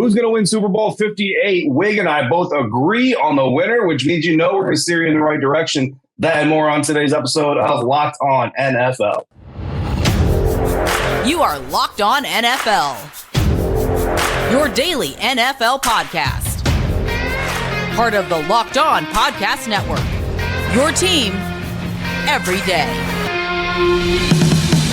Who's going to win Super Bowl 58? Wig and I both agree on the winner, which means you know we're going to steer you in the right direction. That and more on today's episode of Locked On NFL. You are Locked On NFL, your daily NFL podcast. Part of the Locked On Podcast Network, your team every day.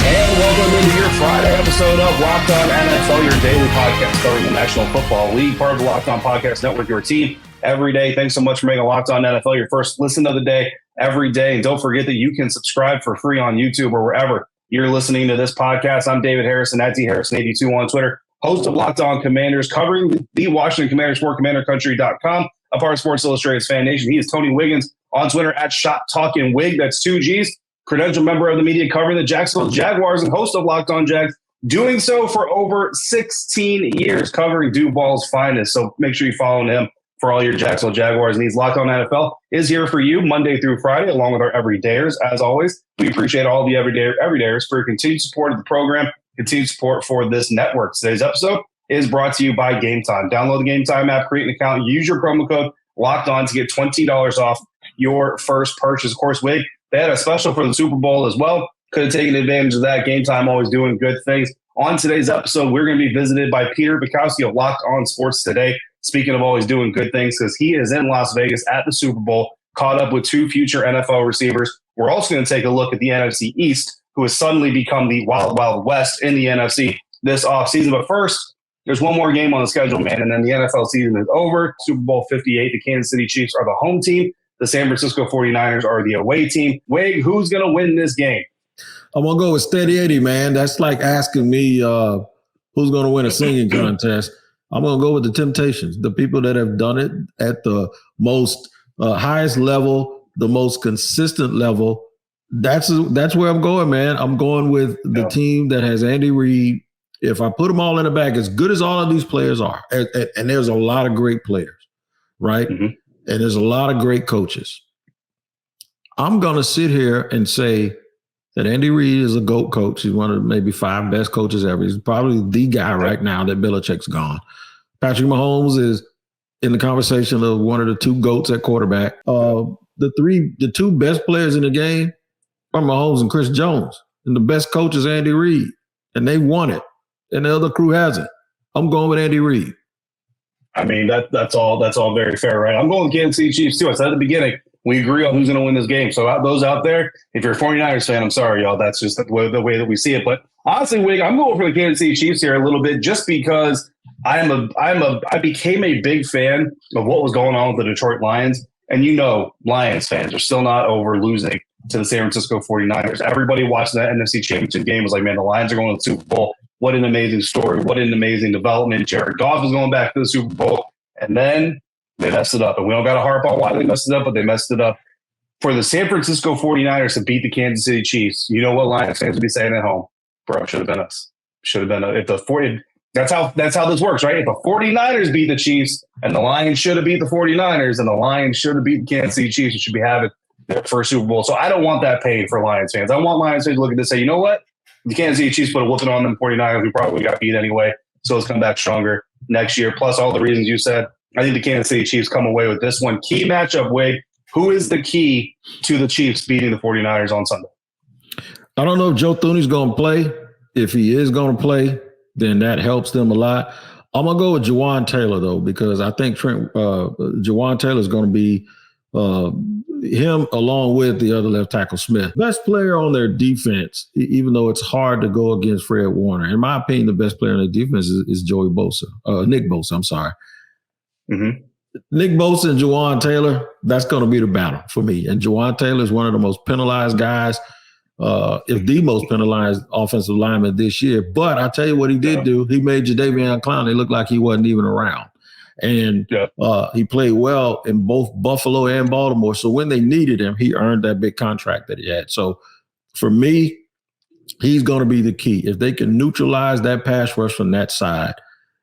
And welcome into your Friday episode of Locked On NFL, your daily podcast covering the National Football League, part of the Locked On Podcast Network, your team every day. Thanks so much for making Locked On NFL your first listen of the day every day. And don't forget that you can subscribe for free on YouTube or wherever you're listening to this podcast. I'm David Harrison at DHarrison82 on Twitter, host of Locked On Commanders, covering the Washington Commanders for CommanderCountry.com, a part of Sports Illustrated's Fan Nation. He is Tony Wiggins on Twitter at ShotTalkingWig. That's 2 G's. Credential member of the media covering the Jacksonville Jaguars and host of Locked On Jags, doing so for over 16 years, covering Duval's finest. So make sure you follow him for all your Jacksonville Jaguars needs. Locked On NFL is here for you Monday through Friday, along with our everydayers. As always, we appreciate all the everydayers for your continued support of the program, continued support for this network. Today's episode is brought to you by Gametime. Download the Gametime app, create an account, use your promo code Locked On to get $20 off your first purchase. Of course, Wig, they had a special for the Super Bowl as well. Could have taken advantage of that. Gametime always doing good things. On today's episode, we're going to be visited by Peter Bukowski of Locked On Sports Today. Speaking of always doing good things, because he is in Las Vegas at the Super Bowl, caught up with two future NFL receivers. We're also going to take a look at the NFC East, who has suddenly become the Wild Wild West in the NFC this offseason. But first, there's one more game on the schedule, man, and then the NFL season is over. Super Bowl 58, the Kansas City Chiefs are the home team. The San Francisco 49ers are the away team. Wade, who's going to win this game? I'm going to go with Steady Eddie, man. That's like asking me who's going to win a singing contest. I'm going to go with the Temptations, the people that have done it at the most highest level, the most consistent level. That's where I'm going, man. I'm going with the team that has Andy Reid. If I put them all in the bag, as good as all of these players are, and there's a lot of great players, right? Mm-hmm. And there's a lot of great coaches. I'm going to sit here and say that Andy Reid is a GOAT coach. He's one of maybe 5 best coaches ever. He's probably the guy right now that Belichick's gone. Patrick Mahomes is in the conversation of one of the 2 GOATs at quarterback. The 2 best players in the game are Mahomes and Chris Jones. And the best coach is Andy Reid. And they won it. And the other crew hasn't. I'm going with Andy Reid. I mean, that's all very fair, right? I'm going with Kansas City Chiefs, too. I said at the beginning, we agree on who's going to win this game. So those out there, if you're a 49ers fan, I'm sorry, y'all. That's just the way that we see it. But honestly, Wig, I'm going for the Kansas City Chiefs here a little bit just because I became a big fan of what was going on with the Detroit Lions. And Lions fans are still not over losing to the San Francisco 49ers. Everybody watching that NFC Championship game was like, man, the Lions are going to the Super Bowl. What an amazing story. What an amazing development. Jared Goff is going back to the Super Bowl. And then they messed it up. And we don't got to harp on why they messed it up, but they messed it up. For the San Francisco 49ers to beat the Kansas City Chiefs, you know what Lions fans would be saying at home? Bro, it should have been us. Should have been that's how this works, right? If the 49ers beat the Chiefs and the Lions should have beat the 49ers and the Lions should have beat the Kansas City Chiefs, it should be having their first Super Bowl. So I don't want that pain for Lions fans. I want Lions fans to look at this and say, you know what? The Kansas City Chiefs put a whooping on them 49ers. We probably got beat anyway. So let's come back stronger next year. Plus all the reasons you said. I think the Kansas City Chiefs come away with this one. Key matchup, Wade. Who is the key to the Chiefs beating the 49ers on Sunday? I don't know if Joe Thuney's going to play. If he is going to play, then that helps them a lot. I'm going to go with Jawan Taylor, though, because I think Jawan Taylor is going to be him along with the other left tackle Smith. Best player on their defense, even though it's hard to go against Fred Warner. In my opinion, the best player on their defense is Joey Bosa. Nick Bosa, I'm sorry. Mm-hmm. Nick Bosa and Jawan Taylor, that's going to be the battle for me. And Jawan Taylor is one of the most penalized guys, if the most penalized offensive lineman this year. But I tell you what he did do. He made Jadeveon Clowney look like he wasn't even around. And he played well in both Buffalo and Baltimore. So when they needed him, he earned that big contract that he had. So for me, he's going to be the key. If they can neutralize that pass rush from that side,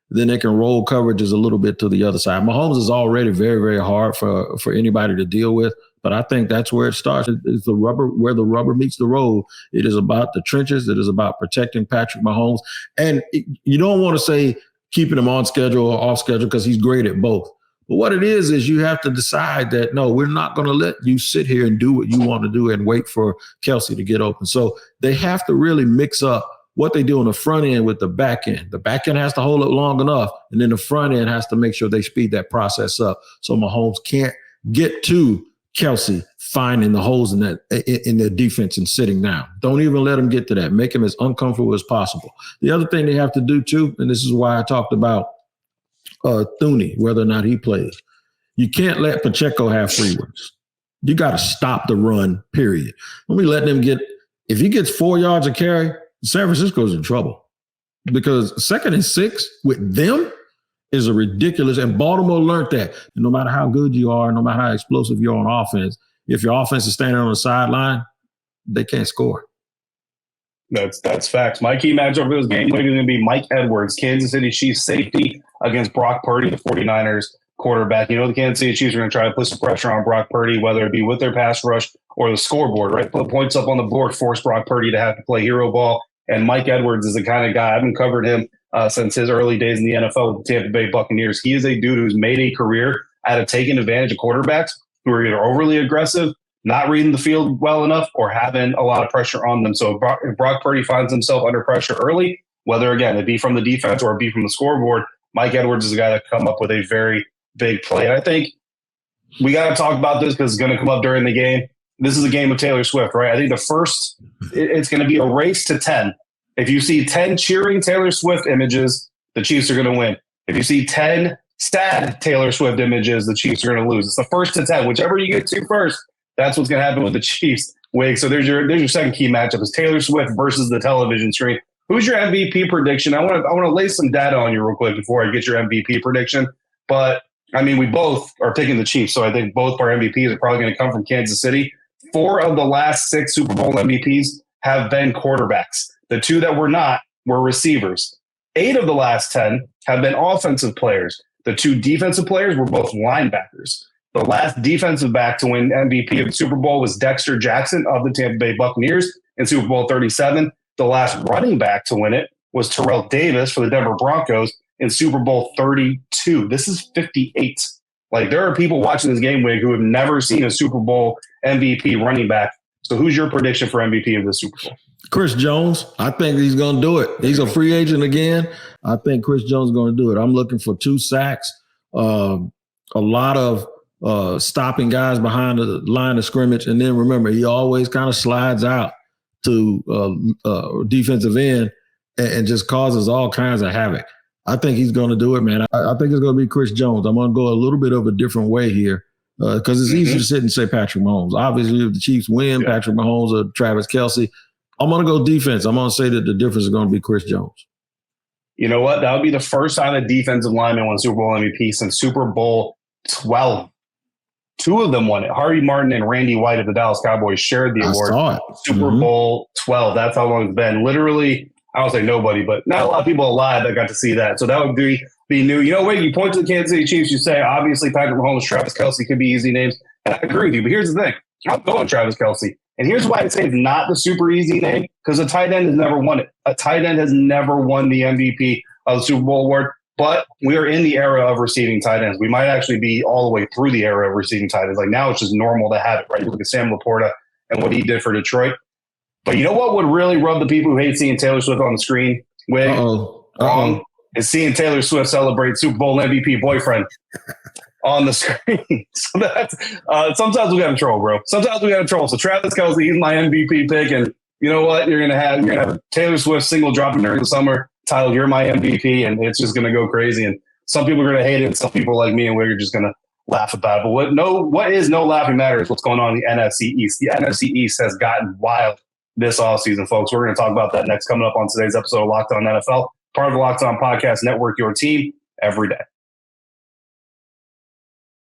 then they can roll coverages a little bit to the other side. Mahomes is already very, very hard for anybody to deal with. But I think that's where it starts. It's where the rubber meets the road. It is about the trenches. It is about protecting Patrick Mahomes. And you don't want to say keeping him on schedule or off schedule because he's great at both. But what it is you have to decide that, no, we're not going to let you sit here and do what you want to do and wait for Kelsey to get open. So they have to really mix up what they do on the front end with the back end. The back end has to hold it long enough, and then the front end has to make sure they speed that process up so Mahomes can't get to Kelsey finding the holes in their defense and sitting down. Don't even let him get to that. Make him as uncomfortable as possible. The other thing they have to do too, and this is why I talked about Thuney, whether or not he plays. You can't let Pacheco have free runs. You got to stop the run, period. Let me let them if he gets 4 yards a carry, San Francisco's in trouble because 2nd and 6 with them is a ridiculous, and Baltimore learned that. And no matter how good you are, no matter how explosive you are on offense, if your offense is standing on the sideline, they can't score. That's facts. My key matchup for this game is going to be Mike Edwards, Kansas City Chiefs safety against Brock Purdy, the 49ers quarterback. You know, the Kansas City Chiefs are going to try to put some pressure on Brock Purdy, whether it be with their pass rush or the scoreboard, right? Put points up on the board, force Brock Purdy to have to play hero ball. And Mike Edwards is the kind of guy, I've been covered him since his early days in the NFL with the Tampa Bay Buccaneers. He is a dude who's made a career out of taking advantage of quarterbacks who are either overly aggressive, not reading the field well enough, or having a lot of pressure on them. So if Brock Purdy finds himself under pressure early, whether, again, it be from the defense or it be from the scoreboard, Mike Edwards is a guy that come up with a very big play. And I think we got to talk about this because it's going to come up during the game. This is a game of Taylor Swift, right? I think it's going to be a race to 10. If you see 10 cheering Taylor Swift images, the Chiefs are going to win. If you see 10 sad Taylor Swift images, the Chiefs are going to lose. It's the first to 10. Whichever you get to first, that's what's going to happen with the Chiefs. Wig. So there's your second key matchup is Taylor Swift versus the television screen. Who's your MVP prediction? I want to lay some data on you real quick before I get your MVP prediction. But I mean, we both are picking the Chiefs, so I think both our MVPs are probably going to come from Kansas City. 4 of the last 6 Super Bowl MVPs have been quarterbacks. The 2 that were not were receivers. 8 of the last 10 have been offensive players. The 2 defensive players were both linebackers. The last defensive back to win MVP of the Super Bowl was Dexter Jackson of the Tampa Bay Buccaneers in Super Bowl 37. The last running back to win it was Terrell Davis for the Denver Broncos in Super Bowl 32. This is 58. Like, there are people watching this game, Wig, who have never seen a Super Bowl MVP running back. So who's your prediction for MVP of the Super Bowl? Chris Jones. I think he's going to do it. He's a free agent again. I think Chris Jones is going to do it. I'm looking for 2 sacks, a lot of stopping guys behind the line of scrimmage. And then remember, he always kind of slides out to defensive end and just causes all kinds of havoc. I think he's going to do it, man. I think it's going to be Chris Jones. I'm going to go a little bit of a different way here because it's easy to sit and say Patrick Mahomes. Obviously, if the Chiefs win, Patrick Mahomes or Travis Kelce, I'm going to go defense. I'm going to say that the difference is going to be Chris Jones. You know what? That would be the first time a defensive lineman won Super Bowl MVP since Super Bowl 12. 2 of them won it. Harvey Martin and Randy White of the Dallas Cowboys shared the award. I saw it. Super Bowl 12. That's how long it's been. Literally, I don't say nobody, but not a lot of people alive that got to see that. So that would be new. You know, Wade, you point to the Kansas City Chiefs. You say, obviously, Patrick Mahomes, Travis Kelce could be easy names. And I agree with you. But here's the thing. I'm going Travis Kelce. And here's why I say it's not the super easy name, because a tight end has never won it. A tight end has never won the MVP of the Super Bowl award. But we are in the era of receiving tight ends. We might actually be all the way through the era of receiving tight ends. Like, now it's just normal to have it, right? You look at Sam Laporta and what he did for Detroit. But you know what would really rub the people who hate seeing Taylor Swift on the screen? Wrong. Is seeing Taylor Swift celebrate Super Bowl MVP boyfriend on the screen. So that's sometimes we got in trouble, bro. Sometimes we got in trouble. So Travis Kelce, he's my MVP pick, and you know what? You're gonna have Taylor Swift single dropping during the summer. Tyler, you're my MVP, and it's just gonna go crazy. And some people are gonna hate it, and some people like me and we're just gonna laugh about it. But what is no laughing matter is what's going on in the NFC East. The NFC East has gotten wild this offseason, folks. We're going to talk about that next, coming up on today's episode of Locked On NFL, part of the Locked On Podcast Network, your team every day.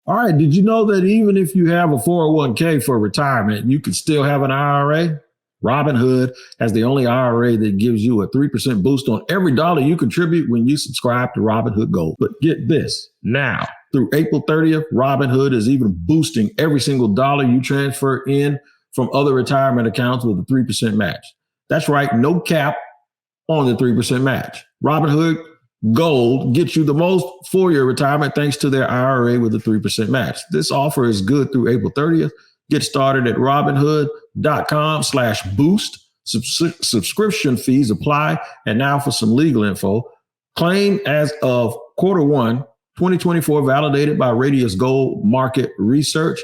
All right. Did you know that even if you have a 401k for retirement, you can still have an IRA? Robinhood has the only IRA that gives you a 3% boost on every dollar you contribute when you subscribe to Robinhood Gold. But get this, now through April 30th, Robinhood is even boosting every single dollar you transfer in from other retirement accounts with a 3% match. That's right, no cap on the 3% match. Robinhood Gold gets you the most for your retirement thanks to their IRA with a 3% match. This offer is good through April 30th. Get started at Robinhood.com/boost. Subscription fees apply. And now for some legal info. Claim as of Q1 2024, validated by Radius Gold Market Research.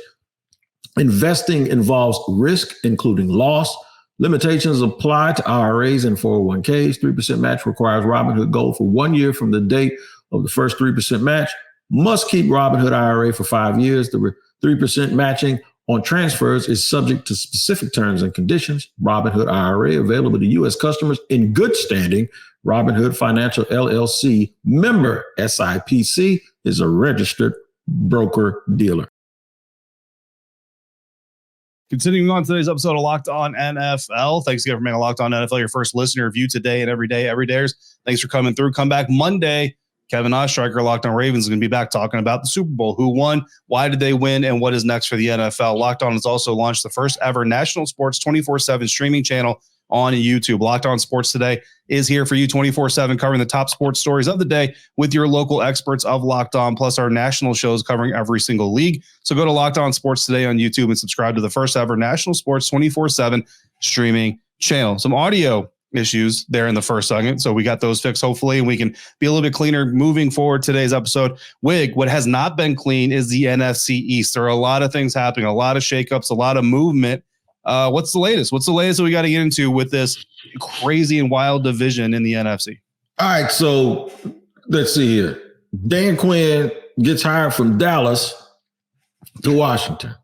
Investing involves risk, including loss. Limitations apply to IRAs and 401ks. 3% match requires Robinhood Gold for 1 year from the date of the first 3% match. Must keep Robinhood IRA for 5 years. The 3% matching on transfers is subject to specific terms and conditions. Robinhood IRA available to U.S. customers in good standing. Robinhood Financial LLC member SIPC is a registered broker-dealer. Continuing on today's episode of Locked On NFL. Thanks again for making Locked On NFL your first listener review today and every day, everydayers. Thanks for coming through. Come back Monday. Kevin Ostreicher, Locked On Ravens, is going to be back talking about the Super Bowl. Who won? Why did they win? And what is next for the NFL? Locked On has also launched the first ever national sports 24/7 streaming channel on YouTube. Locked On Sports Today is here for you 24/7, covering the top sports stories of the day with your local experts of Locked On, plus our national shows covering every single league. So go to Locked On Sports Today on YouTube and subscribe to the first ever national sports 24/7 streaming channel. Some audio issues there in the first segment, so we got those fixed hopefully, and we can be a little bit cleaner moving forward today's episode. Wig, what has not been clean is the NFC East. There are a lot of things happening, a lot of shakeups, a lot of movement. What's the latest? What's the latest that we got to get into with this crazy and wild division in the NFC? All right, so let's see here. Dan Quinn gets hired from Dallas to Washington.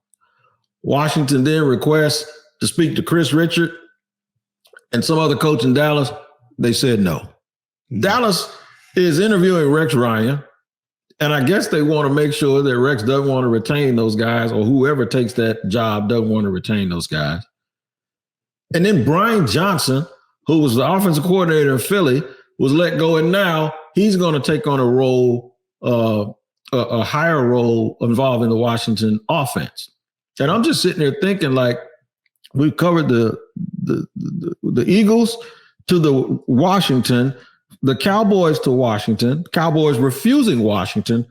Washington then requests to speak to Chris Richard and some other coach in Dallas. They said no. Dallas is interviewing Rex Ryan, and I guess they want to make sure that Rex doesn't want to retain those guys, or whoever takes that job doesn't want to retain those guys. And then Brian Johnson, who was the offensive coordinator in Philly, was let go, and now he's going to take on a role, a higher role involving the Washington offense. And I'm just sitting there thinking, like, we've covered the Eagles to the Washington, the Cowboys to Washington, Cowboys refusing Washington.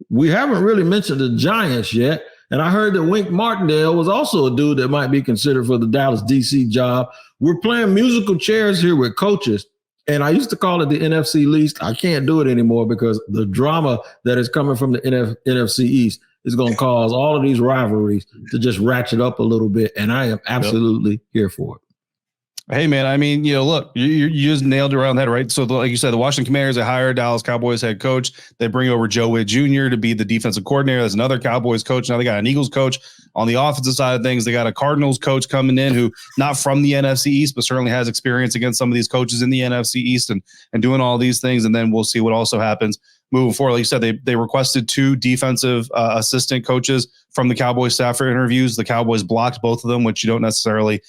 We haven't really mentioned the Giants yet. And I heard that Wink Martindale was also a dude that might be considered for the Dallas DC job. We're playing musical chairs here with coaches. And I used to call it the NFC East. I can't do it anymore because the drama that is coming from the NFC East is going to cause all of these rivalries to just ratchet up a little bit. And I am absolutely here for it. Hey, man, I mean, look, you just nailed it around the head, right? So, like you said, the Washington Commanders, they hire Dallas Cowboys head coach. They bring over Joe Witt Jr. to be the defensive coordinator. There's another Cowboys coach. Now they got an Eagles coach. On the offensive side of things, they got a Cardinals coach coming in who not from the NFC East, but certainly has experience against some of these coaches in the NFC East and doing all these things. And then we'll see what also happens moving forward. Like you said, they requested 2 defensive assistant coaches from the Cowboys staff for interviews. The Cowboys blocked both of them, which you don't necessarily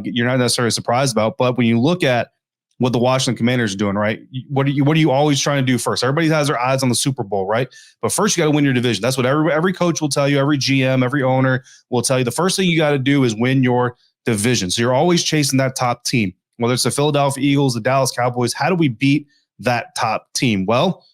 you're not necessarily surprised about. But when you look at what the Washington Commanders are doing, right? What are you always trying to do first? Everybody has their eyes on the Super Bowl, right? But first you got to win your division. That's what every coach will tell you, every GM, every owner will tell you. The first thing you got to do is win your division. So you're always chasing that top team, whether it's the Philadelphia Eagles, the Dallas Cowboys. How do we beat that top team? Well,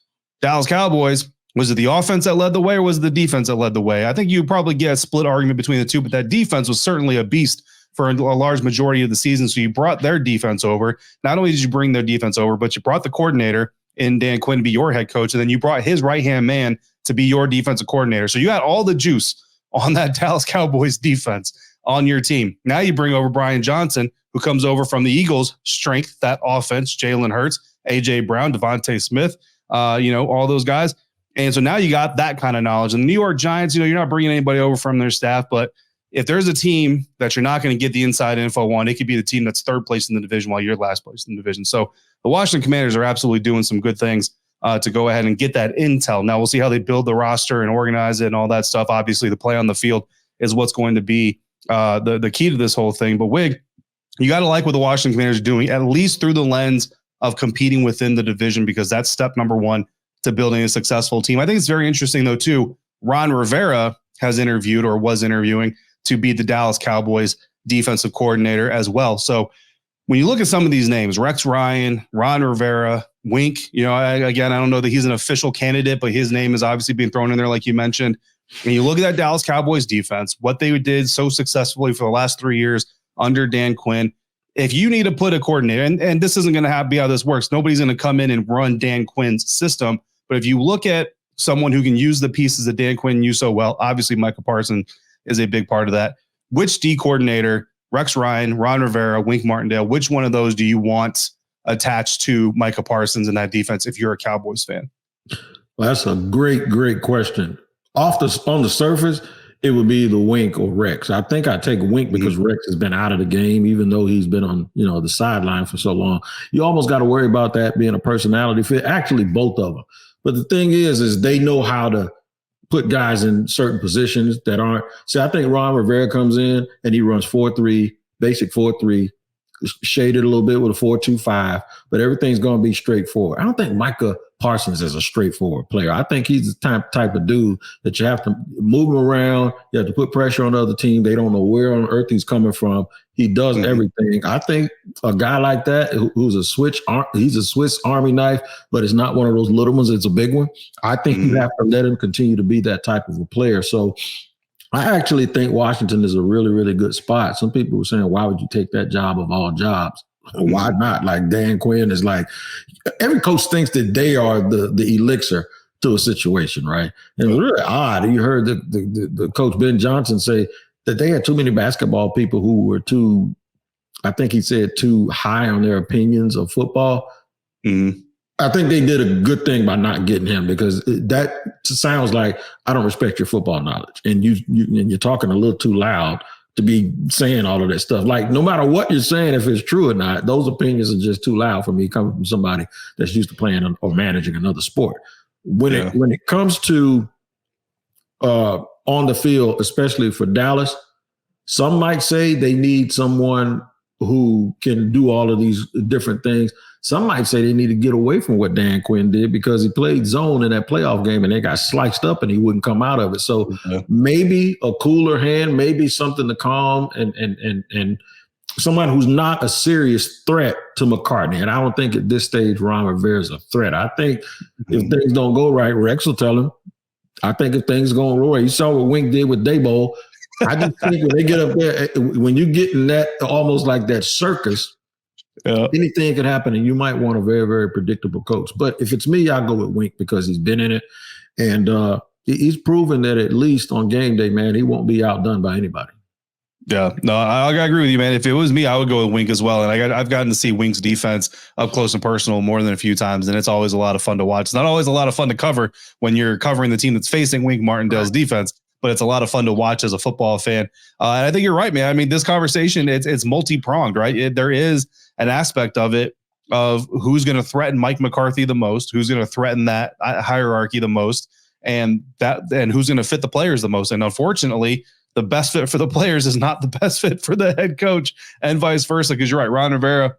Dallas Cowboys, was it the offense that led the way or was it the defense that led the way? I think you probably get a split argument between the two, but that defense was certainly a beast for a large majority of the season. So you brought their defense over. Not only did you bring their defense over, but you brought the coordinator in Dan Quinn to be your head coach, and then you brought his right-hand man to be your defensive coordinator. So you got all the juice on that Dallas Cowboys defense on your team. Now you bring over Brian Johnson, who comes over from the Eagles' strength, that offense, Jalen Hurts, A.J. Brown, Devontae Smith, all those guys. And so now you got that kind of knowledge. And the New York Giants, you're not bringing anybody over from their staff, but if there's a team that you're not going to get the inside info on, it could be the team that's third place in the division while you're last place in the division. So the Washington Commanders are absolutely doing some good things to go ahead and get that intel. Now we'll see how they build the roster and organize it and all that stuff. Obviously, the play on the field is what's going to be the key to this whole thing. But Wig, you got to like what the Washington Commanders are doing, at least through the lens of competing within the division, because that's step number one to building a successful team. I think it's very interesting, though, too. Ron Rivera has interviewed or was interviewing to be the Dallas Cowboys defensive coordinator as well. So when you look at some of these names, Rex Ryan, Ron Rivera, Wink, I don't know that he's an official candidate, but his name is obviously being thrown in there, like you mentioned. And you look at that Dallas Cowboys defense, what they did so successfully for the last 3 years under Dan Quinn. If you need to put a coordinator, and this isn't going to be how this works, nobody's going to come in and run Dan Quinn's system. But if you look at someone who can use the pieces that Dan Quinn used so well, obviously Micah Parsons is a big part of that. Which D coordinator, Rex Ryan, Ron Rivera, Wink Martindale, which one of those do you want attached to Micah Parsons in that defense if you're a Cowboys fan? Well, that's a great question. On the surface, it would be the Wink or Rex. I think I take Wink because Rex has been out of the game, even though he's been on, the sideline for so long. You almost got to worry about that being a personality fit. Actually, both of them. But the thing is they know how to put guys in certain positions that aren't. See, I think Ron Rivera comes in and he runs 4-3, basic 4-3, shaded a little bit with a 4-2-5, but everything's going to be straightforward. I don't think Micah Parsons is a straightforward player. I think he's the type of dude that you have to move him around. You have to put pressure on the other team. They don't know where on earth he's coming from. He does everything. I think a guy like that who's he's a Swiss Army knife, but it's not one of those little ones. It's a big one. I think you have to let him continue to be that type of a player. So I actually think Washington is a really, really good spot. Some people were saying, why would you take that job of all jobs? Why not? Like Dan Quinn is like, every coach thinks that they are the elixir to a situation, right? And it was really odd. You heard the coach Ben Johnson say that they had too many basketball people who were too high on their opinions of football. Mm-hmm. I think they did a good thing by not getting him, because that sounds like I don't respect your football knowledge, and you're talking a little too loud to be saying all of that stuff. Like, no matter what you're saying, if it's true or not, those opinions are just too loud for me coming from somebody that's used to playing or managing another sport. When it comes to on the field, especially for Dallas, some might say they need someone who can do all of these different things. Some might say they need to get away from what Dan Quinn did, because he played zone in that playoff game and they got sliced up and he wouldn't come out of it. So maybe a cooler hand, maybe something to calm and someone who's not a serious threat to McCartney. And I don't think at this stage Ron Rivera is a threat. I think if things don't go right, Rex will tell him. I think if things go wrong, you saw what Wink did with Daboll. I just think when they get up there, when you get in that almost like that circus, anything could happen, and you might want a very, very predictable coach. But if it's me, I'll go with Wink because he's been in it, and he's proven that at least on game day, man, he won't be outdone by anybody. Yeah, no, I agree with you, man. If it was me, I would go with Wink as well. And I've gotten to see Wink's defense up close and personal more than a few times, and it's always a lot of fun to watch. It's not always a lot of fun to cover when you're covering the team that's facing Wink Martindale's defense, but it's a lot of fun to watch as a football fan. And I think you're right, man. I mean, this conversation, it's multi-pronged, right? There is an aspect of it of who's going to threaten Mike McCarthy the most, who's going to threaten that hierarchy the most, and who's going to fit the players the most. And unfortunately, the best fit for the players is not the best fit for the head coach, and vice versa. Because you're right, Ron Rivera,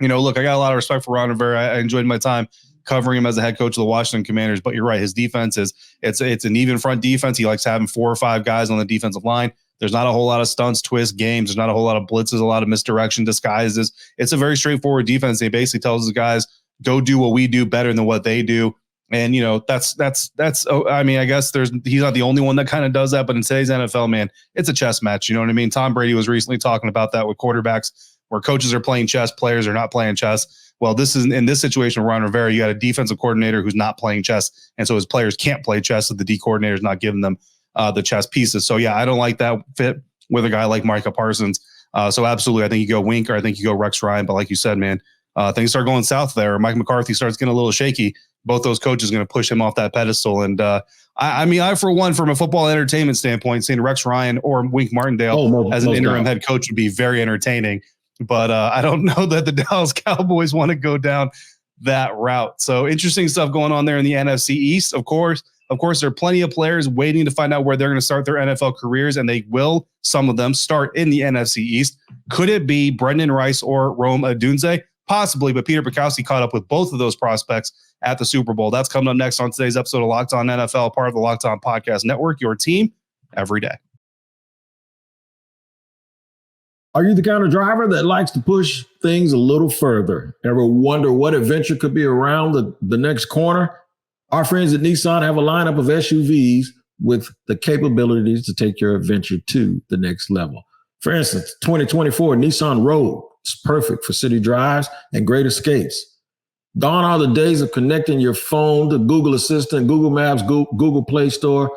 look, I got a lot of respect for Ron Rivera. I enjoyed my time covering him as the head coach of the Washington Commanders, but you're right. His defense it's an even front defense. He likes having 4 or 5 guys on the defensive line. There's not a whole lot of stunts, twists, games. There's not a whole lot of blitzes, a lot of misdirection, disguises. It's a very straightforward defense. He basically tells his guys, go do what we do better than what they do. And, that's, I mean, I guess he's not the only one that kind of does that, but in today's NFL, man, it's a chess match. You know what I mean? Tom Brady was recently talking about that with quarterbacks, where coaches are playing chess, players are not playing chess. Well, this is in this situation with Ron Rivera, you got a defensive coordinator who's not playing chess. And so his players can't play chess if the D coordinator is not giving them the chess pieces. So yeah, I don't like that fit with a guy like Micah Parsons. So absolutely, I think you go Wink, or I think you go Rex Ryan. But like you said, man, things start going south there. Mike McCarthy starts getting a little shaky. Both those coaches are going to push him off that pedestal. And I, for one, from a football entertainment standpoint, seeing Rex Ryan or Wink Martindale as an interim head coach would be very entertaining. But I don't know that the Dallas Cowboys want to go down that route. So interesting stuff going on there in the NFC East. Of course, there are plenty of players waiting to find out where they're going to start their NFL careers, and they will, some of them, start in the NFC East. Could it be Brendan Rice or Rome Odunze? Possibly, but Peter Bukowski caught up with both of those prospects at the Super Bowl. That's coming up next on today's episode of Locked On NFL, part of the Locked On Podcast Network, your team every day. Are you the kind of driver that likes to push things a little further? Ever wonder what adventure could be around the next corner? Our friends at Nissan have a lineup of SUVs with the capabilities to take your adventure to the next level. For instance, 2024 Nissan Rogue is perfect for city drives and great escapes. Gone are the days of connecting your phone to Google Assistant, Google Maps, Google Play Store.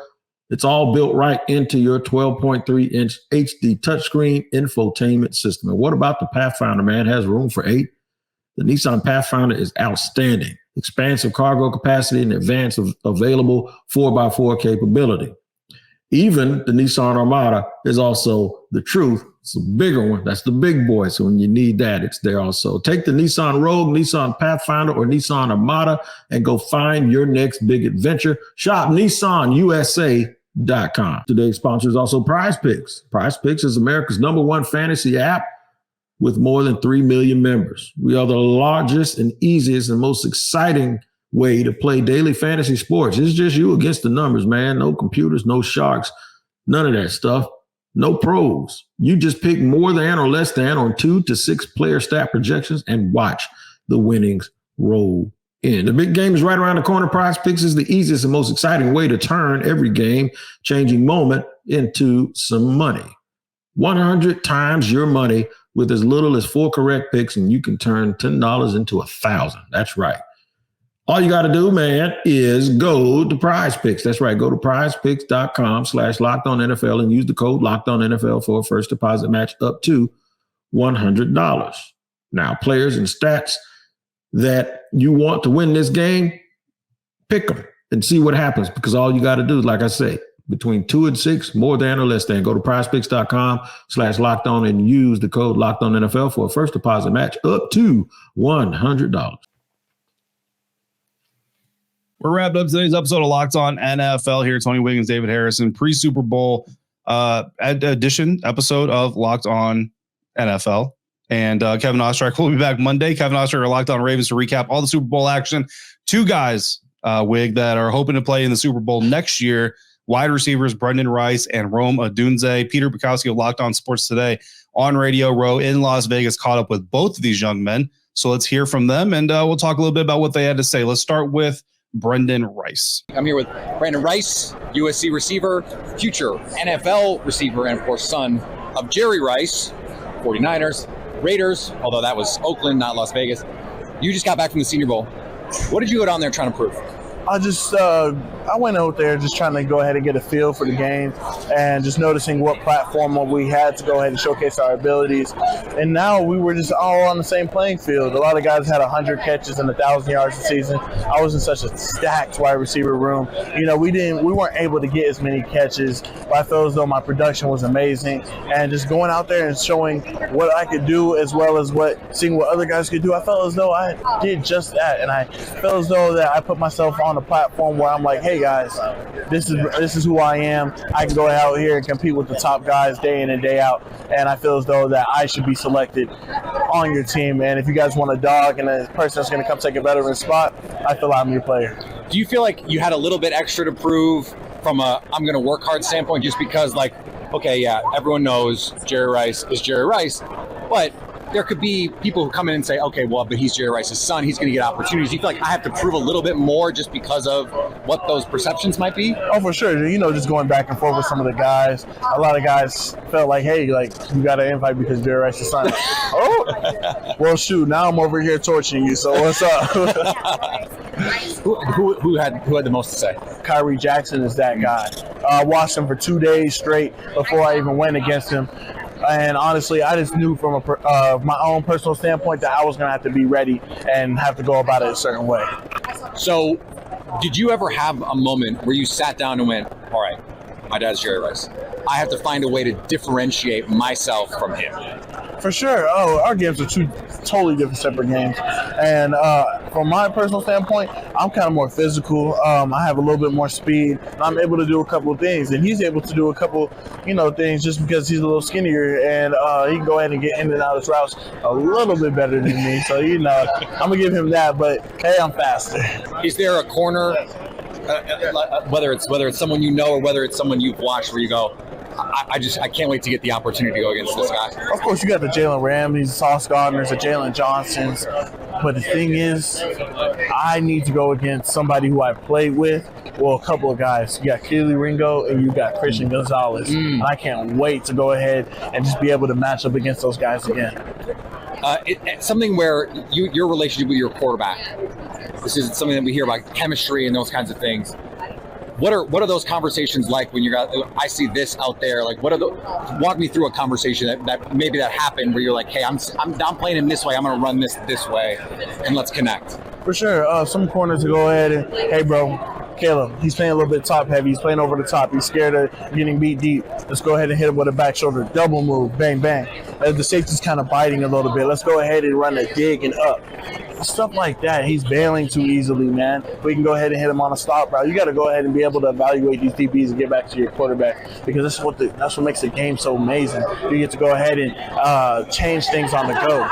It's all built right into your 12.3-inch HD touchscreen infotainment system. And what about the Pathfinder, man? It has room for 8. The Nissan Pathfinder is outstanding. Expansive cargo capacity and advanced available 4x4 capability. Even the Nissan Armada is also the truth. It's a bigger one. That's the big boy. So when you need that, it's there also. Take the Nissan Rogue, Nissan Pathfinder, or Nissan Armada and go find your next big adventure. Shop NissanUSA.com. Today's sponsor is also PrizePicks. PrizePicks is America's #1 fantasy app with more than 3 million members. We are the largest and easiest and most exciting way to play daily fantasy sports. It's just you against the numbers, man. No computers, no sharks, none of that stuff. No pros. You just pick more than or less than on 2 to 6 player stat projections and watch the winnings roll in. The big game is right around the corner. PrizePicks is the easiest and most exciting way to turn every game-changing moment into some money. 100 times your money with as little as 4 correct picks, and you can turn $10 into $1,000. That's right. All you got to do, man, is go to PrizePicks. That's right. Go to prizepicks.com/LockedOnNFL and use the code LockedOnNFL for a first deposit match up to $100. Now, players and stats that you want to win this game, pick them and see what happens, because all you got to do is, like I say, between 2 and 6, more than or less than. Go to prizepicks.com/LockedOn and use the code LockedOnNFL for a first deposit match up to $100. We're wrapping up today's episode of Locked On NFL here. Tony Wiggins, David Harrison, pre-Super Bowl edition episode of Locked On NFL. And Kevin Ostrak will be back Monday. Kevin Ostrak are Locked On Ravens to recap all the Super Bowl action. 2 guys, Wig, that are hoping to play in the Super Bowl next year. Wide receivers Brendan Rice and Rome Odunze. Peter Bukowski of Locked On Sports Today on Radio Row in Las Vegas caught up with both of these young men. So let's hear from them, and we'll talk a little bit about what they had to say. Let's start with Brendan Rice. I'm here with Brandon Rice, USC receiver, future NFL receiver, and of course son of Jerry Rice, 49ers, Raiders, although that was Oakland, not Las Vegas. You just got back from the Senior Bowl. What did you go down there trying to prove? I went out there just trying to go ahead and get a feel for the game and just noticing what platform we had to go ahead and showcase our abilities. And now we were just all on the same playing field. A lot of guys had 100 catches and 1,000 yards a season. I was in such a stacked wide receiver room. You know, we weren't able to get as many catches, but I felt as though my production was amazing. And just going out there and showing what I could do, as well as seeing what other guys could do, I felt as though I did just that. And I felt as though that I put myself on a platform where I'm like, hey guys, this is who I am. I can go out here and compete with the top guys day in and day out, and I feel as though that I should be selected on your team. And if you guys want a dog and a person that's going to come take a veteran spot, I feel I'm your player. Do you feel like you had a little bit extra to prove from a I'm going to work hard standpoint, just because, like, okay, yeah, everyone knows Jerry Rice is Jerry Rice, but there could be people who come in and say, okay, well, but he's Jerry Rice's son. He's going to get opportunities. Do you feel like I have to prove a little bit more just because of what those perceptions might be? Oh, for sure. You know, just going back and forth with some of the guys, a lot of guys felt like, hey, like, you got an invite because Jerry Rice's son. Oh, well, shoot, now I'm over here torching you, so what's up? Who had the most to say? Kyrie Jackson is that guy. I watched him for 2 days straight before I even went against him. And honestly, I just knew from my own personal standpoint that I was going to have to be ready and have to go about it a certain way. So did you ever have a moment where you sat down and went, all right, my dad's Jerry Rice. I have to find a way to differentiate myself from him? For sure. Oh, our games are 2 totally different separate games. And from my personal standpoint, I'm kind of more physical. I have a little bit more speed. And I'm able to do a couple of things. And he's able to do a couple, things just because he's a little skinnier. And he can go ahead and get in and out of his routes a little bit better than me. So, I'm going to give him that. But, hey, I'm faster. Is there a corner, whether it's someone you know or whether it's someone you've watched, where you go, I can't wait to get the opportunity to go against this guy. Of course, you got the Jalen Ramsey's, Sauce Gardner's, the Jalen Johnsons. But the thing is, I need to go against somebody who I played with. Well, a couple of guys. You got Keely Ringo and you got Christian Gonzalez. And I can't wait to go ahead and just be able to match up against those guys again. Something where your relationship with your quarterback. This is something that we hear about, chemistry and those kinds of things. What are those conversations like when I see this out there? Like, walk me through a conversation that maybe that happened where you're like, hey, I'm playing him this way. I'm going to run this way, and let's connect. For sure. Some corners to go ahead and, hey, bro, Caleb, he's playing a little bit top heavy. He's playing over the top. He's scared of getting beat deep. Let's go ahead and hit him with a back shoulder. Double move. Bang, bang. As the safety's kind of biting a little bit, let's go ahead and run a dig and up. Stuff like that. He's bailing too easily, man. We can go ahead and hit him on a stop route. You got to go ahead and be able to evaluate these DBs and get back to your quarterback, because that's what makes the game so amazing. You get to go ahead and change things on the go.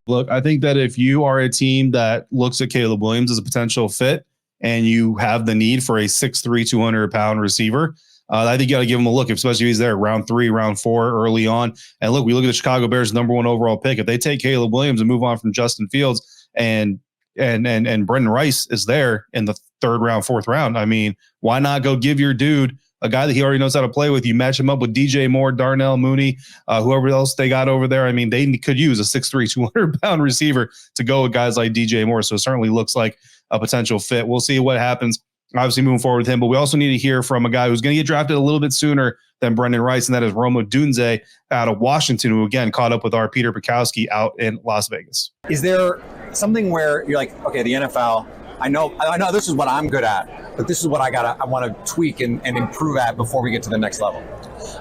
Look, I think that if you are a team that looks at Caleb Williams as a potential fit and you have the need for a 6'3", 200-pound receiver, I think you got to give him a look, especially if he's there round 3, round 4, early on. And look, we look at the Chicago Bears' #1 overall pick. If they take Caleb Williams and move on from Justin Fields, and Brendan Rice is there in the 3rd round, 4th round, I mean, why not go give your dude a guy that he already knows how to play with? You match him up with DJ Moore, Darnell Mooney, whoever else they got over there. I mean, they could use a 6'3", 200-pound receiver to go with guys like DJ Moore. So it certainly looks like a potential fit. We'll see what happens, obviously, moving forward with him. But we also need to hear from a guy who's going to get drafted a little bit sooner than Brendan Rice, and that is Rome Odunze out of Washington, who, again, caught up with our Peter Bukowski out in Las Vegas. Is there something where you're like, okay, the NFL, I know this is what I'm good at, but this is what I want to tweak and improve at before we get to the next level?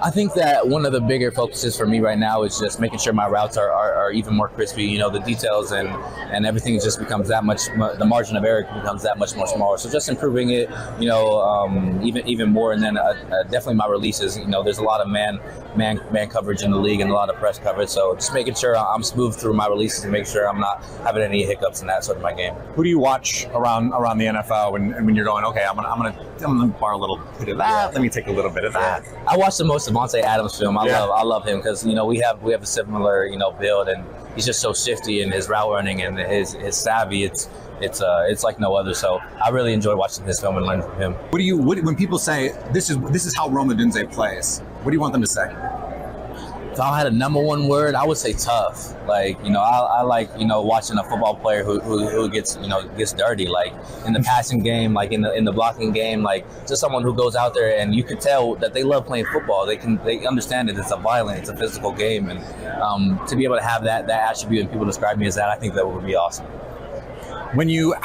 I think that one of the bigger focuses for me right now is just making sure my routes are even more crispy. You know, the details and everything just becomes that much, the margin of error becomes that much more smaller. So just improving it, you know, even more. And then definitely my releases, you know, there's a lot of man coverage in the league and a lot of press coverage. So just making sure I'm smooth through my releases and make sure I'm not having any hiccups in that sort of my game. Who do you watch around the NFL when you're going, okay, I'm gonna borrow a little bit of that. Let me take a little bit of that. I watch the most Devontae Adams film. I love him because, you know, we have a similar, you know, build, and he's just so shifty in his route running and his savvy. It's like no other. So I really enjoy watching his film and learning from him. When people say this is how Rome Odunze plays, what do you want them to say? If I had a #1 word, I would say tough. Like, you know, I like, you know, watching a football player who gets dirty, like in the passing game, like in the blocking game, like just someone who goes out there and you can tell that they love playing football. They understand it. It's a violent, it's a physical game, and to be able to have that attribute and people describe me as that, I think that would be awesome. When you're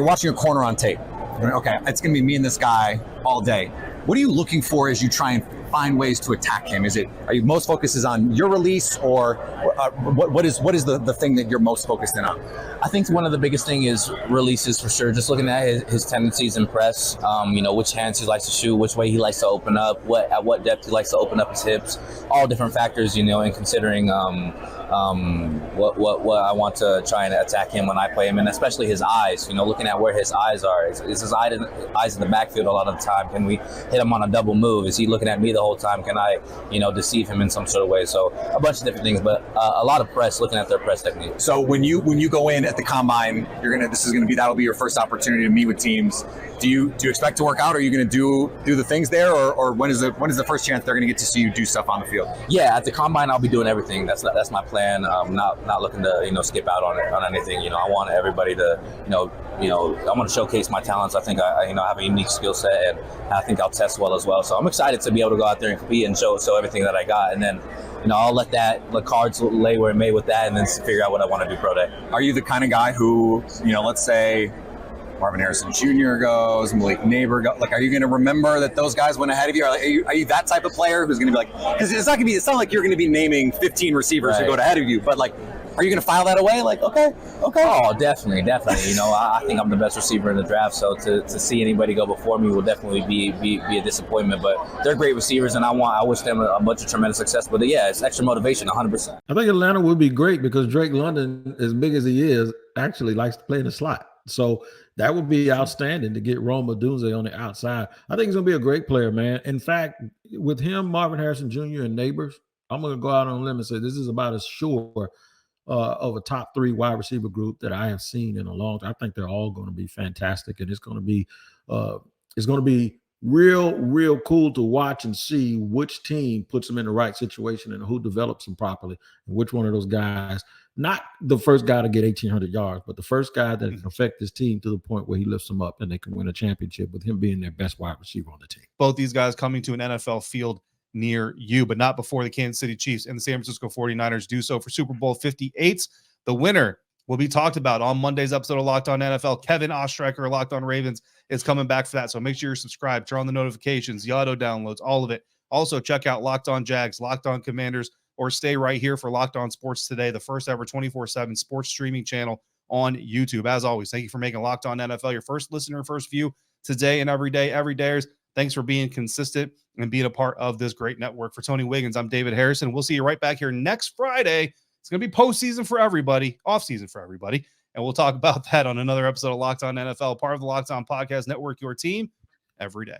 watching a corner on tape, okay, it's going to be me and this guy all day. What are you looking for as you try and find ways to attack him? Are you most focused on your release, or what is the thing that you're most focused in on? I think one of the biggest thing is releases for sure. Just looking at his tendencies in press, you know, which hands he likes to shoot, which way he likes to open up, at what depth he likes to open up his hips, all different factors, you know, and considering what I want to try and attack him when I play him, and especially his eyes, you know, looking at where his eyes are. Is his eyes in the backfield a lot of the time? Can we hit him on a double move? Is he looking at me the whole time? Can I, you know, deceive him in some sort of way? So a bunch of different things, but a lot of press, looking at their press technique. So when you go in at the combine, that'll be your first opportunity to meet with teams. Do you expect to work out? Are you going to do the things there, or when is the first chance they're going to get to see you do stuff on the field? Yeah, at the combine, I'll be doing everything. That's my plan. Not looking to, you know, skip out on anything. You know, I want everybody to, you know, I want to showcase my talents. I think I have a unique skill set, and I think I'll test well as well. So I'm excited to be able to go out there and compete and show everything that I got, and then, you know, I'll let the cards lay where it may with that, and then figure out what I want to do pro day. Are you the kind of guy who, you know, let's say Marvin Harrison Jr. goes, Malik Neighbor goes, like, are you going to remember that those guys went ahead of you? Are you that type of player who's going to be like, because it's not like you're going to be naming 15 receivers who go ahead of you, but like, are you going to file that away? Like, okay. Oh, definitely. You know, I think I'm the best receiver in the draft, so to see anybody go before me will definitely be a disappointment. But they're great receivers, and I wish them a bunch of tremendous success. But yeah, it's extra motivation, 100%. I think Atlanta would be great because Drake London, as big as he is, actually likes to play in the slot. So That would be outstanding to get Rome Odunze on the outside. I think he's going to be a great player, man. In fact, with him, Marvin Harrison Jr. and Neighbors, I'm going to go out on a limb and say this is about as sure of a top 3 wide receiver group that I have seen in a long time. I think they're all going to be fantastic, and it's going to be real cool to watch and see which team puts them in the right situation and who develops them properly, and which one of those guys, not the first guy to get 1,800 yards, but the first guy that can affect his team to the point where he lifts them up and they can win a championship with him being their best wide receiver on the team. Both these guys coming to an NFL field near you, but not before the Kansas City Chiefs and the San Francisco 49ers do so for Super Bowl 58. The winner will be talked about on Monday's episode of Locked On NFL. Kevin Ostreicher, Locked On Ravens, is coming back for that. So make sure you're subscribed, turn on the notifications, the auto downloads, all of it. Also, check out Locked On Jags, Locked On Commanders, or stay right here for Locked On Sports Today, the first ever 24/7 sports streaming channel on YouTube. As always, thank you for making Locked On NFL your first listener, first view today and every day, every dayers. Thanks for being consistent and being a part of this great network. For Tony Wiggins, I'm David Harrison. We'll see you right back here next Friday. It's going to be postseason for everybody, off-season for everybody, and we'll talk about that on another episode of Locked On NFL, part of the Locked On Podcast Network, your team every day.